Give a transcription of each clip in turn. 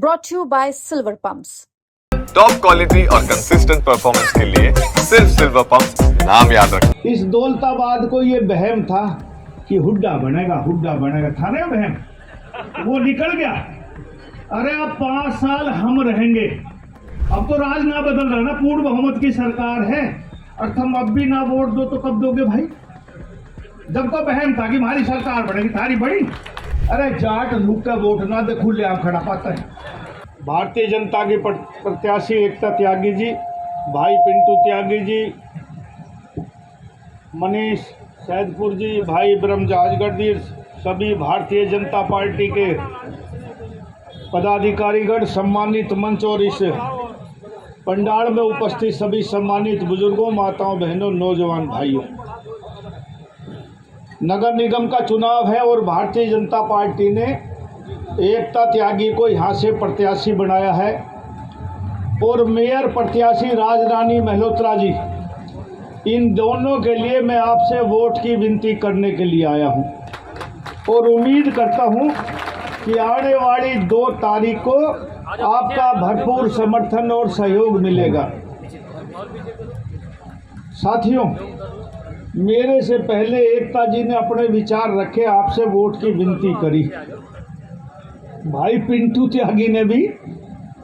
brought to you by Silver Pumps. Top quality और consistent performance के लिए सिर्फ सिल्वर पंप्स नाम याद रखें। इस दौलताबाद को ये वहम था कि हुड्डा बनेगा था ना वहम, वो निकल गया। अरे अब 5 साल हम रहेंगे। अब तो राज ना बदल रहा ना, पूर्ण बहुमत की सरकार है और तुम अब भी ना वोट दो तो कब दोगे भाई? जब तो वहम था कि हमारी सरकार बनेगी, थारी बड़ी। अरे जाट लुक का वोट ना दे, खुले आम खड़ा पाता है। भारतीय जनता के प्रत्याशी एकता त्यागी जी, भाई पिंटू त्यागी जी, मनीष सैदपुर जी, भाई ब्रह्मजाजगढ़ जी, सभी भारतीय जनता पार्टी के पदाधिकारीगण, सम्मानित मंच और इस पंडाल में उपस्थित सभी सम्मानित बुजुर्गों, माताओं, बहनों, नौजवान भाइयों, नगर निगम का चुनाव है और भारतीय जनता पार्टी ने एकता त्यागी को यहाँ से प्रत्याशी बनाया है और मेयर प्रत्याशी राजरानी मल्होत्रा जी, इन दोनों के लिए मैं आपसे वोट की विनती करने के लिए आया हूँ और उम्मीद करता हूँ कि आने वाली 2 तारीख को आपका भरपूर समर्थन और सहयोग मिलेगा। साथियों, मेरे से पहले एकता जी ने अपने विचार रखे, आपसे वोट की विनती करी। भाई पिंटू त्यागी ने भी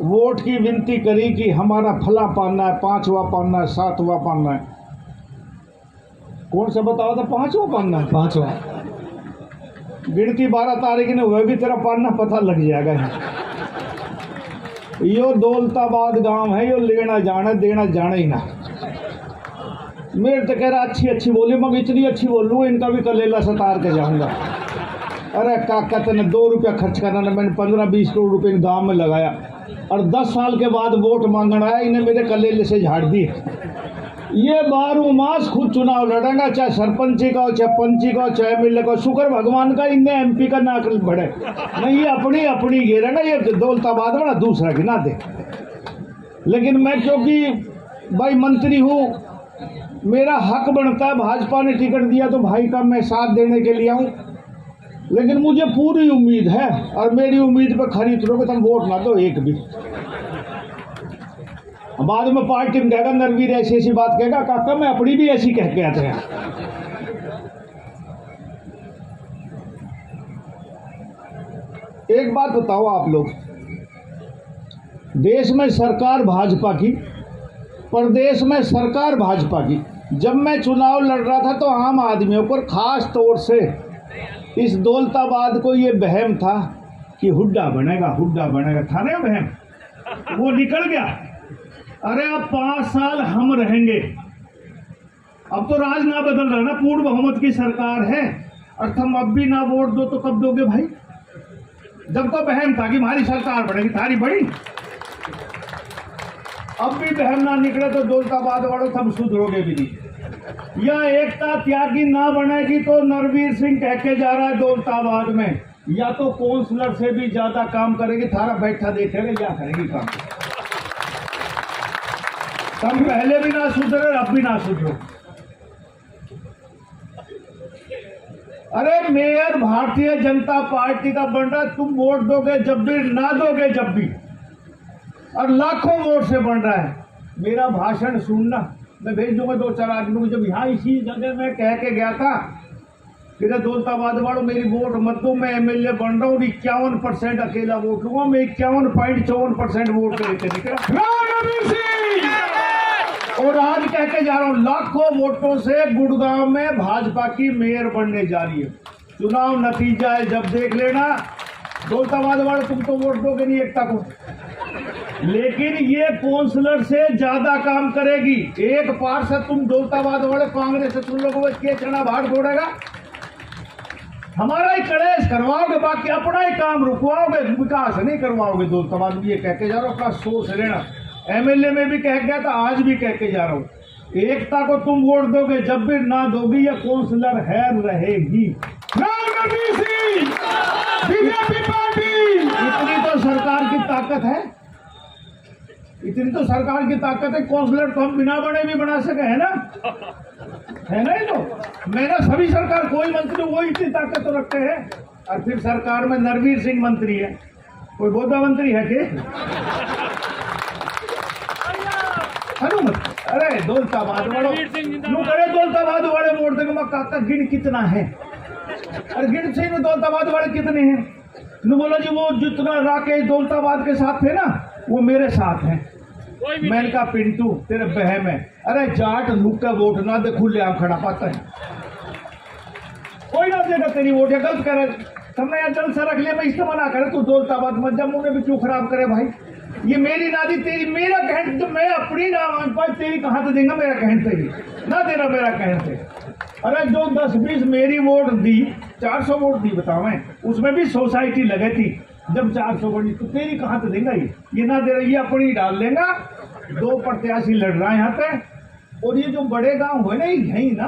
वोट की विनती करी कि हमारा फला पाना है, 5वां पाना है, 7वां पाना है। कौन सा बताओ था? 5वां पाना है। 5वां गिनती 12 तारीख ने वह भी तेरा पाना पता लग जाएगा। यो दौलताबाद गांव है, यो लेना जाना देना जाना ही ना। मेरे तो कह रहा अच्छी बोली, मैं इतनी अच्छी बोल लूँ इनका भी कलेला सतार के जाऊंगा। अरे काका तेने 2 रुपया खर्च करना ना, मैंने 15-20 करोड़ रुपए गांव में लगाया और 10 साल के बाद वोट मांगना आया, इन्हें मेरे कलेले से झाड़ दिए। ये 12 मास खुद चुनाव लड़ेगा, चाहे सरपंची का हो, चाहे पंची का हो, चाहे एमएलए का। शुक्र भगवान का इन्हें एमपी का नाक बढ़े नहीं, ये अपनी घेरेगा, ये दौलताबाद में ना दूसरा गिना दे। लेकिन मैं क्योंकि भाई मंत्री हूँ, मेरा हक बनता है, भाजपा ने टिकट दिया तो भाई का मैं साथ देने के लिए आऊँ। लेकिन मुझे पूरी उम्मीद है और मेरी उम्मीद पर खरी उतरोगे तुम वोट ना दो एक भी। बाद में पार्टी में कहेगा नरवीर ऐसी बात कहेगा, काका मैं अपनी भी ऐसी कह के आते हैं। एक बात बताओ आप लोग, देश में सरकार भाजपा की, प्रदेश में सरकार भाजपा की। जब मैं चुनाव लड़ रहा था तो आम आदमियों पर खास तौर से इस दौलताबाद को ये वहम था कि हुड्डा बनेगा था ना वहम, वो निकल गया। अरे अब 5 साल हम रहेंगे। अब तो राज ना बदल रहा ना, पूर्ण बहुमत की सरकार है और तुम अब भी ना वोट दो तो कब दोगे भाई? जब तो वहम था कि हमारी सरकार बनेगी, थारी बड़ी। अब भी बहम ना निकले तो दौलताबाद वालों सब सुधरोगे भी नहीं। या एकता त्यागी ना बनेगी तो नरवीर सिंह कह के जा रहा है दौलताबाद में, या तो काउंसलर से भी ज्यादा काम करेगी, थारा बैठा देखेगा क्या करेगी काम। तुम पहले भी ना सुधरे, अब भी ना सुधरो। अरे मेयर भारतीय जनता पार्टी का बन रहा है, तुम वोट दोगे जब भी, ना दोगे जब भी, और लाखों वोट से बन रहा है। मेरा भाषण सुनना, मैं भेज दूंगा 2-4 आदमी को। जब यहाँ इसी जगह में कह के गया था कि दौलताबाद वालों मेरी वोट मत दो, मैं एमएलए बन रहा हूँ, 51% अकेला वोट लूंगा, मैं 51.54% वोट लेके निकला। और आज कह के जा रहा हूँ, लाखों वोटों से गुड़गांव में भाजपा की मेयर बनने जा रही है। चुनाव नतीजा है, जब देख लेना। दौलताबाद वाले तुम तो वोट दोगे नहीं एकता को, लेकिन ये काउंसलर से ज्यादा काम करेगी। एक पार्षद तुम दौलताबाद वाले कांग्रेस से तुम लोगों को चढ़ा भाग छोड़ेगा। हमारा ही कलेश करवाओगे, बाकी अपना ही काम रुकवाओगे, विकास नहीं करवाओगे। दौलताबाद भी ये कह के जा रहा हूँ, अपना सोच लेना। एमएलए में भी कह गया था, आज भी कह के जा रहा हूँ, एकता को तुम वोट दोगे जब भी, ना दोगी या काउंसलर है रहेगी। बीजेपी पार्टी, इतनी तो सरकार की ताकत है, इतनी तो सरकार की ताकत है। काउंसलर तो हम बिना बने भी बना सके, है ना? ये तो मैंने सभी सरकार, कोई मंत्री वो इतनी ताकत तो रखते हैं। और फिर सरकार में नरवीर सिंह मंत्री है, कोई बौद्ध मंत्री है के? हनुमत अरे दौलताबाद वालों नु करे दौलताबाद वाले वोट देगा काका गिन कितना है? अरे गिन सही में दौलताबाद वाले कितने हैं? नु बोला जी वो जितना राकेश दौलताबाद के साथ थे ना वो मेरे साथ हैं। मैंने कहा पिंटू तेरे बहम है। अरे जाट नुक्का वोट ना दे खुले आम खड़ा पाता है, कोई ना देगा तेरी वोट। या गलत करे तुमने यहाँ जल से रख लिया, मैं इससे मना करे तू दौलताबाद मत जा, मुझे भी क्यों खराब करे भाई? ये मेरी नादी तेरी, मेरा कहन तो मैं अपनी ना मांग पाई, तेरी कहाँ से देंगे? मेरा कहन से ही ना देना, मेरा कहन से। अरे जो 10-20 मेरी वोट दी, 400 वोट दी बताओ मैं, उसमें भी सोसाइटी लगे थी। जब 400 वोट दी तो तेरी कहाँ से देगा? ये ना दे रही, ये अपनी डाल लेगा। 2 प्रत्याशी लड़ रहा है यहाँ पे। और ये जो बड़े गांव हुए ना यही ना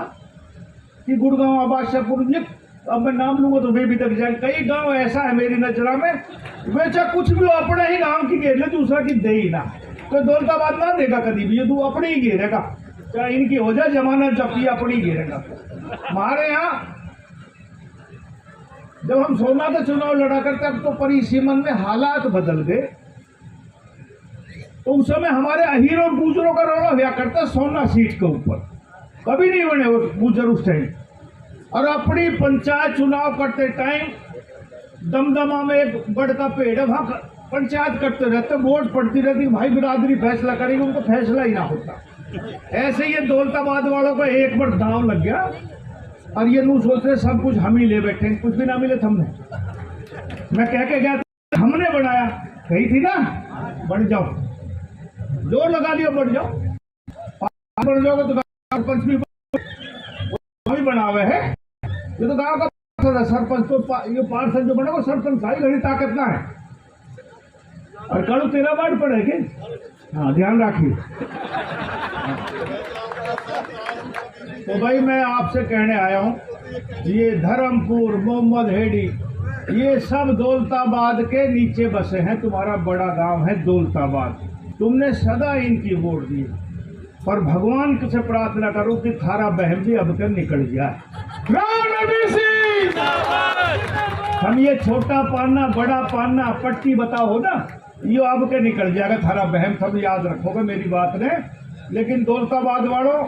कि गुड़गांव आबादशाहपुर, ये अब मैं नाम लूंगा तो वे भी तक जाए। कई गांव ऐसा है मेरी नजरा में वे चाहे कुछ भी अपने ही गांव की घेर ले, दूसरा की दे ही ना। तो दौलताबाद ना देगा कभी भी, ये तू अपने ही घेरेगा, चाहे इनकी हो जाए जमानत जब्ती, अपनी ही घेरेगा। हमारे यहाँ जब हम सोमनाथ चुनाव लड़ा करते अब तो परिसीमन में हालात बदल गए। तो उस समय हमारे अहीर और गुजरों का रौला हुआ करता सोमनाथ सीट के ऊपर, कभी नहीं बने वो गुजर उस टाइम। और अपनी पंचायत चुनाव करते टाइम दमदमा में एक बड़ का पेड़ है, वहां पंचायत करते रहते, वोट पड़ती रहती, भाई बिरादरी फैसला करेगी, उनको फैसला ही ना होता। ऐसे ये दौलताबाद वालों को एक बार दांव लग गया और ये नू सोचते सब कुछ हम ही ले बैठे, कुछ भी ना मिले हमने। मैं कह के गया हमने बनाया, कही थी ना बढ़ जाओ, जोर लगा लियो बढ़ जाओ, बढ़ जाओगे तो सरपंच भी बनावे है। ये तो गांव का सरपंच तो ये पार्षद जो बना वो सरपंच सारी घड़ी ताकत ना है। और कल 13 वार्ड पड़ेगी, हाँ ध्यान रखिए। तो भाई मैं आपसे कहने आया हूँ, ये धर्मपुर, मोहम्मद हेडी, ये सब दौलताबाद के नीचे बसे हैं। तुम्हारा बड़ा गांव है दौलताबाद, तुमने सदा इनकी वोट दी, पर भगवान से प्रार्थना करो कि थारा बहन भी अब तक निकल जाए। हम ये छोटा पाना बड़ा पाना पट्टी बताओ ना, ये अब के निकल जाएगा थारा बहन, सब याद रखोगे मेरी बात ने। लेकिन दौलताबाद वालों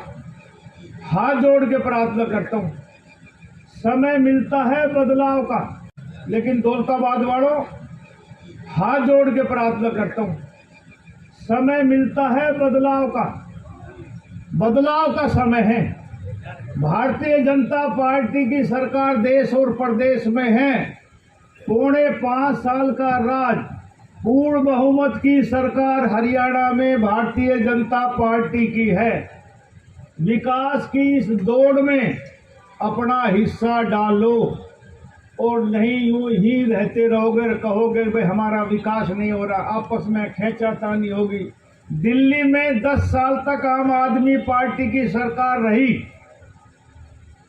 हाथ जोड़ के प्रार्थना करता हूँ, समय मिलता है बदलाव का, लेकिन दौलताबाद वालों हाथ जोड़ के प्रार्थना करता हूँ, समय मिलता है बदलाव का, बदलाव का समय है। भारतीय जनता पार्टी की सरकार देश और प्रदेश में है, 5.25 साल का राज, पूर्ण बहुमत की सरकार हरियाणा में भारतीय जनता पार्टी की है। विकास की इस दौड़ में अपना हिस्सा डालो, और नहीं यूं ही रहते रहोगे, कहोगे भाई हमारा विकास नहीं हो रहा, आपस में खींचातानी होगी। दिल्ली में 10 साल तक आम आदमी पार्टी की सरकार रही,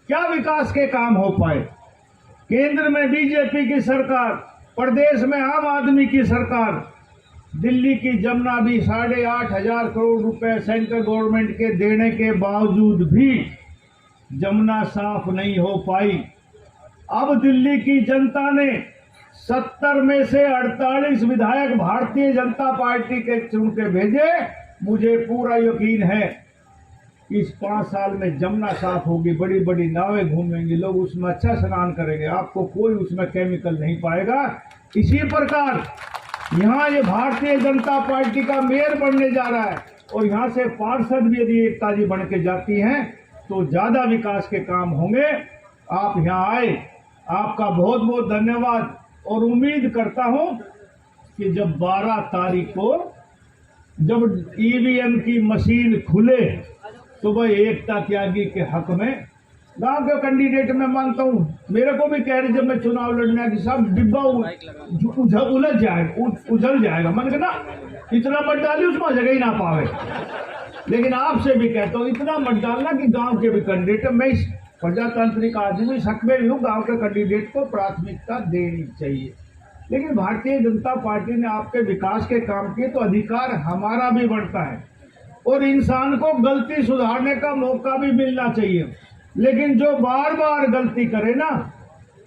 क्या विकास के काम हो पाए? केंद्र में बीजेपी की सरकार, प्रदेश में आम आदमी की सरकार। दिल्ली की जमुना भी 8,500 करोड़ रुपए सेंट्रल गवर्नमेंट के देने के बावजूद भी जमुना साफ नहीं हो पाई। अब दिल्ली की जनता ने 70 में से 48 विधायक भारतीय जनता पार्टी के चुन के भेजे। मुझे पूरा यकीन है इस 5 साल में जमुना साफ होगी, बड़ी बड़ी नावें घूमेंगी, लोग उसमें अच्छा स्नान करेंगे, आपको कोई उसमें केमिकल नहीं पाएगा। इसी प्रकार यहाँ ये भारतीय जनता पार्टी का मेयर बनने जा रहा है, और यहाँ से पार्षद भी यदि एकता जी बन के जाती हैं तो ज्यादा विकास के काम होंगे। आप यहाँ आए, आपका बहुत बहुत धन्यवाद, और उम्मीद करता हूं कि जब 12 तारीख को जब ईवीएम की मशीन खुले तो वह एकता त्यागी के हक में गांव के कैंडिडेट में मानता हूं, मेरे को भी कह रहे जब मैं चुनाव लड़ने की सब डिब्बा उलझ जाएगा, उछल जाएगा, मन के ना इतना मत डाली उसमें जगह ही ना पावे। लेकिन आपसे भी कहता हूँ इतना मत डालना कि गांव के भी कैंडिडेट, मैं प्रजातांत्रिक आदमी शक में भी हूँ, गाँव के कैंडिडेट को प्राथमिकता देनी चाहिए। लेकिन भारतीय जनता पार्टी ने आपके विकास के काम किए तो अधिकार हमारा भी बढ़ता है, और इंसान को गलती सुधारने का मौका भी मिलना चाहिए। लेकिन जो बार बार गलती करे ना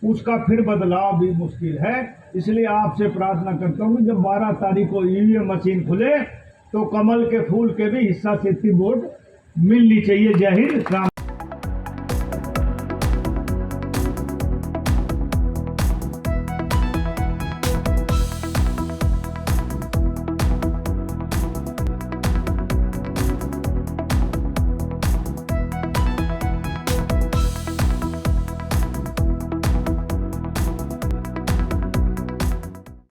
उसका फिर बदलाव भी मुश्किल है। इसलिए आपसे प्रार्थना करता हूँ जब 12 तारीख को ईवीएम मशीन खुले तो कमल के फूल के भी हिस्सा से बोर्ड मिलनी चाहिए। जय हिंद।